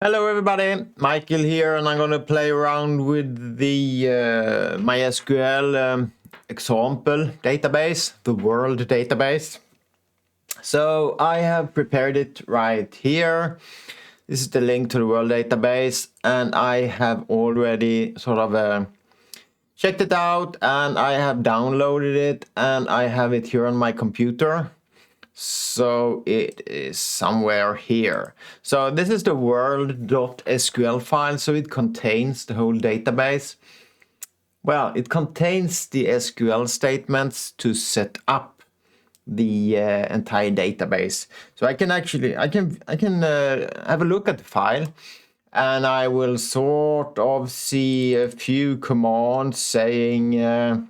Hello everybody, Michael here, and I'm going to play around with the MySQL example database, the world database. So I have prepared it right here. This is the link to the world database, and I have already sort of checked it out, and I have downloaded it, and I have it here on my computer. So it is somewhere here. So this is the world.sql file, so it contains the whole database. Well, it contains the SQL statements to set up the entire database. So I can have a look at the file, and I will sort of see a few commands saying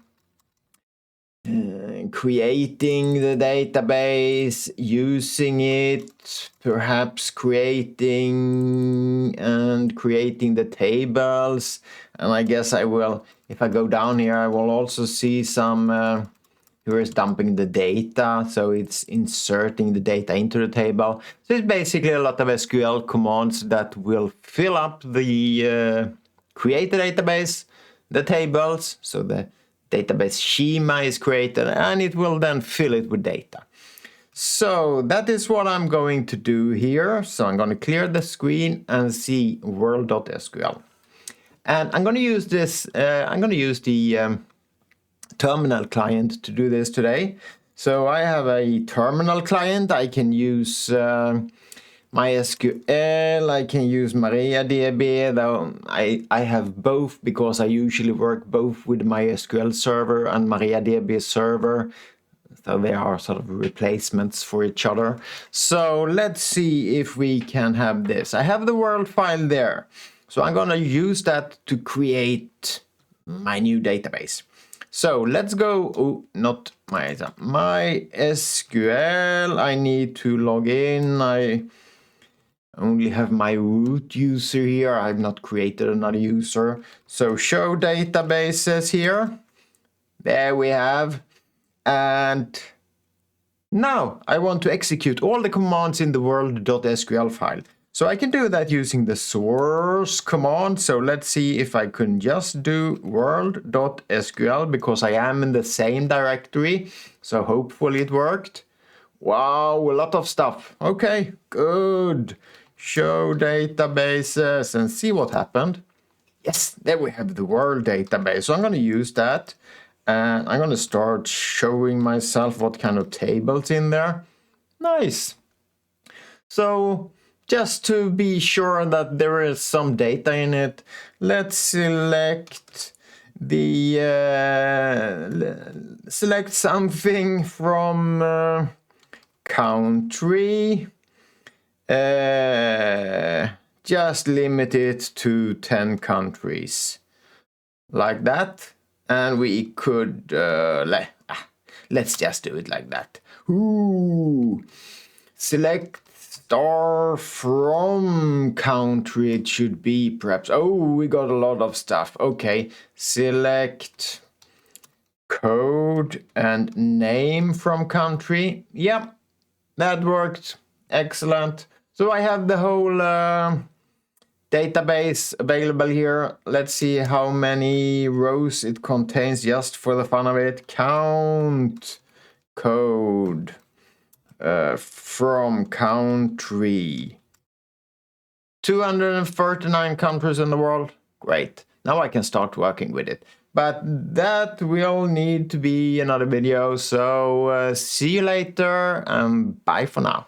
creating the database, using it, perhaps creating the tables. And I guess I will, if I go down here, I will also see some, here is dumping the data. So it's inserting the data into the table. So it's basically a lot of SQL commands that will fill up the, create the database, the tables, so the database schema is created, and it will then fill it with data. So that is what I'm going to do here. So I'm going to clear the screen and see world.sql. And I'm going to use this, I'm going to use the terminal client to do this today. So I have a terminal client. I can use MySQL, I can use MariaDB, though I have both because I usually work both with MySQL server and MariaDB server. So they are sort of replacements for each other. So let's see if we can have this. I have the world file there. So I'm going to use that to create my new database. So let's go, not MySQL. I need to log in. I only have my root user here. I've not created another user. So show databases here. There we have. And now I want to execute all the commands in the world.sql file. So I can do that using the source command. So let's see if I can just do world.sql because I am in the same directory. So hopefully it worked. Wow, a lot of stuff. Okay, good. Show databases and see what happened. Yes, there we have the world database. So I'm going to use that. And I'm going to start showing myself what kind of tables in there. Nice. So just to be sure that there is some data in it, let's select the select something from country. Just limit it to 10 countries like that, and we could let's just do it like that. Select star from country. It should be perhaps, we got a lot of stuff. Okay, select code and name from country. Yep, that worked. Excellent. So I have the whole database available here. Let's see how many rows it contains just for the fun of it. Count code from country. 239 countries in the world. Great. Now I can start working with it. But that will need to be another video. So see you later and bye for now.